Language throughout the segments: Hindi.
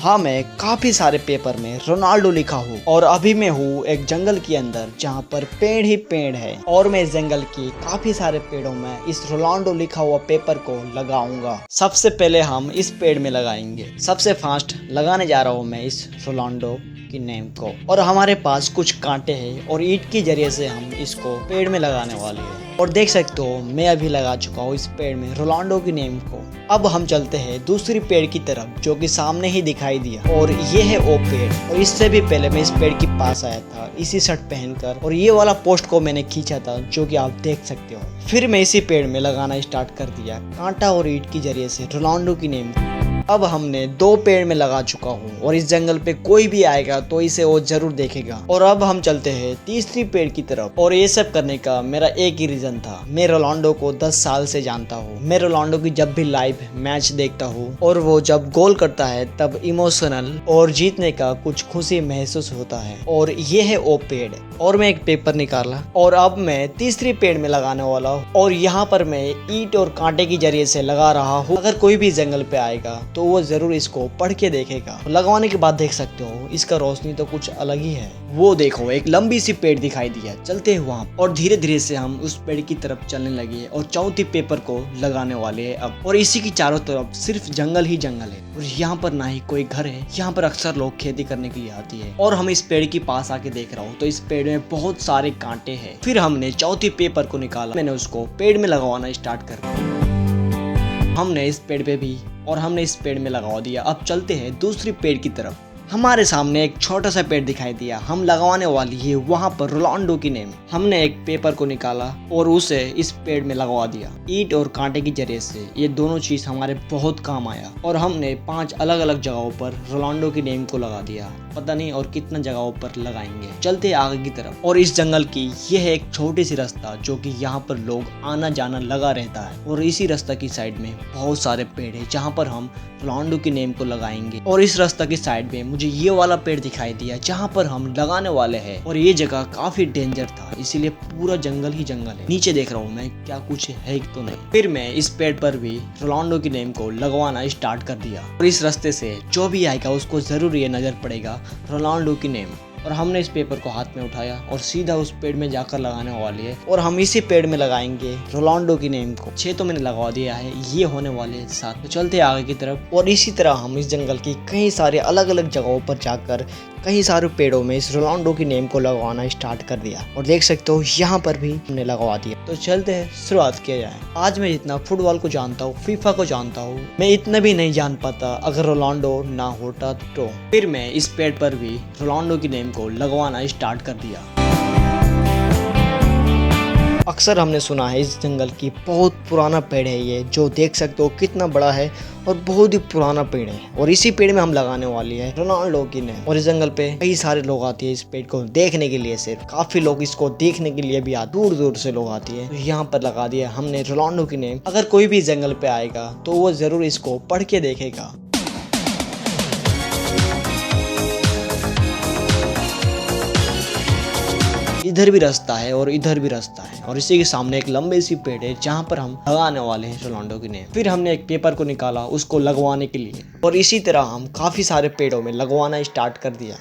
हाँ, मैं काफी सारे पेपर में रोनाल्डो लिखा हूँ और अभी मैं हूँ एक जंगल के अंदर जहाँ पर पेड़ ही पेड़ है और मैं इस जंगल की काफी सारे पेड़ों में इस रोनाल्डो लिखा हुआ पेपर को लगाऊंगा। सबसे पहले हम इस पेड़ में लगाएंगे। सबसे फास्ट लगाने जा रहा हूँ मैं इस रोनाल्डो की नेम को और हमारे पास कुछ कांटे हैं और ईंट के जरिए से हम इसको पेड़ में लगाने वाले हैं। और देख सकते हो मैं अभी लगा चुका हूँ इस पेड़ में रोनाल्डो की नेम को। अब हम चलते हैं दूसरी पेड़ की तरफ जो कि सामने ही दिखाई दिया और ये है वो पेड़। और इससे भी पहले मैं इस पेड़ के पास आया था इसी शर्ट पहनकर और ये वाला पोस्ट को मैंने खींचा था जो कि आप देख सकते हो। फिर मैं इसी पेड़ में लगाना स्टार्ट कर दिया कांटा और ईंट के जरिए से रोनाल्डो की नेम। अब हमने 2 पेड़ में लगा चुका हूँ और इस जंगल पे कोई भी आएगा तो इसे वो जरूर देखेगा। और अब हम चलते हैं तीसरी पेड़ की तरफ और ये सब करने का मेरा एक ही रीजन था। मैं रोनाल्डो को 10 साल से जानता हूँ। मैं रोनाल्डो की जब भी लाइव मैच देखता हूँ और वो जब गोल करता है तब इमोशनल और जीतने का कुछ खुशी महसूस होता है। और ये है वो पेड़ और मैं एक पेपर निकाला और अब मैं तीसरी पेड़ में लगाने वाला हूँ और यहाँ पर मैं ईंट और कांटे के जरिए से लगा रहा हूँ। अगर कोई भी जंगल पे आएगा तो वो जरूर इसको पढ़ के देखेगा। लगवाने के बाद देख सकते हो इसका रोशनी तो कुछ अलग ही है। वो देखो एक लंबी सी पेड़ दिखाई दिया। चलते हैं वहाँ और धीरे धीरे से हम उस पेड़ की तरफ चलने लगे और चौथी पेपर को लगाने वाले हैं अब। और इसी की चारों तरफ सिर्फ जंगल ही जंगल है और यहाँ पर ना ही कोई घर है। यहाँ पर अक्सर लोग खेती करने के लिए आती है और हम इस पेड़ के पास आके देख रहा हूँ तो इस पेड़ में बहुत सारे कांटे हैं। फिर हमने चौथी पेपर को निकाला। मैंने उसको पेड़ में लगवाना स्टार्ट कर दिया। हमने इस पेड़ पे भी और हमने इस पेड़ में लगा दिया। अब चलते हैं दूसरी पेड़ की तरफ। हमारे सामने एक छोटा सा पेड़ दिखाई दिया। हम लगवाने वाली है वहाँ पर रोनाल्डो की नेम। हमने एक पेपर को निकाला और उसे इस पेड़ में लगवा दिया ईंट और कांटे की जरिए से। ये दोनों चीज हमारे बहुत काम आया और हमने 5 अलग अलग जगहों पर रोनाल्डो की नेम को लगा दिया। पता नहीं और कितना जगहों पर लगाएंगे। चलते आगे की तरफ और इस जंगल की यह है एक छोटी सी रास्ता जो कि यहाँ पर लोग आना जाना लगा रहता है और इसी रास्ता की साइड में बहुत सारे पेड़ है जहाँ पर हम रोनाल्डो की नेम को लगाएंगे। और इस रास्ता की साइड में मुझे ये वाला पेड़ दिखाई दिया जहाँ पर हम लगाने वाले हैं और ये जगह काफी डेंजर था इसीलिए पूरा जंगल ही जंगल है। नीचे देख रहा हूँ मैं क्या कुछ है तो नहीं। फिर मैं इस पेड़ पर भी रोनाल्डो की नेम को लगवाना स्टार्ट कर दिया और इस रास्ते से जो भी आएगा उसको जरूर ये नजर पड़ेगा रोनाल्डो की नेम। और हमने इस पेपर को हाथ में उठाया और सीधा उस पेड़ में जाकर लगाने वाली है और हम इसी पेड़ में लगाएंगे रोनाल्डो की नेम को। 6 तो मैंने लगवा दिया है, ये होने वाले 7। तो चलते आगे की तरफ और इसी तरह हम इस जंगल की कई सारे अलग अलग जगहों पर जाकर कई सारे पेड़ों में इस रोनाल्डो की नेम को लगवाना स्टार्ट कर दिया और देख सकते हो यहाँ पर भी हमने लगवा दिया। तो चलते हैं शुरुआत किया जाए। आज मैं जितना फुटबॉल को जानता हूँ, फीफा को जानता हूँ, मैं इतना भी नहीं जान पाता अगर रोनाल्डो ना होता तो। फिर मैं इस पेड़ पर भी रोनाल्डो की नेम को लगवाना स्टार्ट कर दिया। अक्सर हमने सुना है इस जंगल की बहुत पुराना पेड़ है ये, जो देख सकते हो कितना बड़ा है और बहुत ही पुराना पेड़ है और इसी पेड़ में हम लगाने वाली है रोनाल्डो की नेम। और इस जंगल पे कई सारे लोग आते हैं इस पेड़ को देखने के लिए। सिर्फ काफी लोग इसको देखने के लिए भी आते, दूर दूर से लोग आती है। तो यहाँ पर लगा दिया हमने रोनाल्डो की नेम। अगर कोई भी जंगल पे आएगा तो वो जरूर इसको पढ़ के देखेगा। इधर भी रास्ता है और इधर भी रास्ता है और इसी के सामने एक लंबी सी पेड़ है जहाँ पर हम लगाने वाले हैं रोनाल्डो की नेम। फिर हमने एक पेपर को निकाला उसको लगवाने के लिए और इसी तरह हम काफी सारे पेड़ों में लगवाना स्टार्ट कर दिया।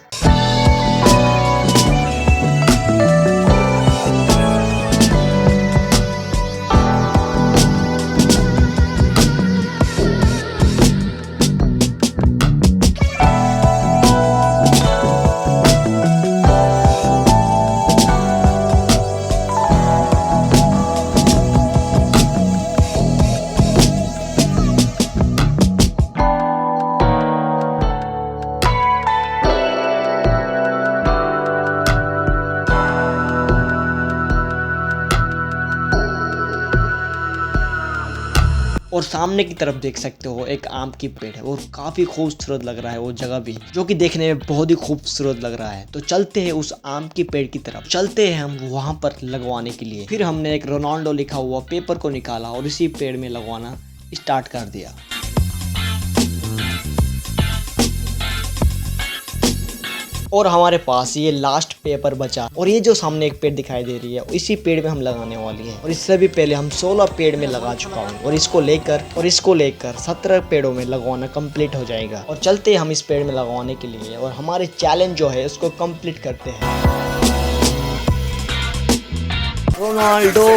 और सामने की तरफ देख सकते हो एक आम की पेड़ है और काफी खूबसूरत लग रहा है वो जगह भी, जो कि देखने में बहुत ही खूबसूरत लग रहा है। तो चलते हैं उस आम की पेड़ की तरफ, चलते हैं हम वहां पर लगवाने के लिए। फिर हमने एक रोनाल्डो लिखा हुआ पेपर को निकाला और इसी पेड़ में लगवाना स्टार्ट कर दिया। और हमारे पास ये लास्ट पेपर बचा और ये जो सामने एक पेड़ दिखाई दे रही है इसी पेड़ में हम लगाने वाली है। और इससे भी पहले हम 16 पेड़ में लगा चुका हूँ और इसको लेकर 17 पेड़ों में लगवाना कंप्लीट हो जाएगा। और चलते हम इस पेड़ में लगवाने के लिए और हमारे चैलेंज जो है उसको कंप्लीट करते हैं। रोनाल्डो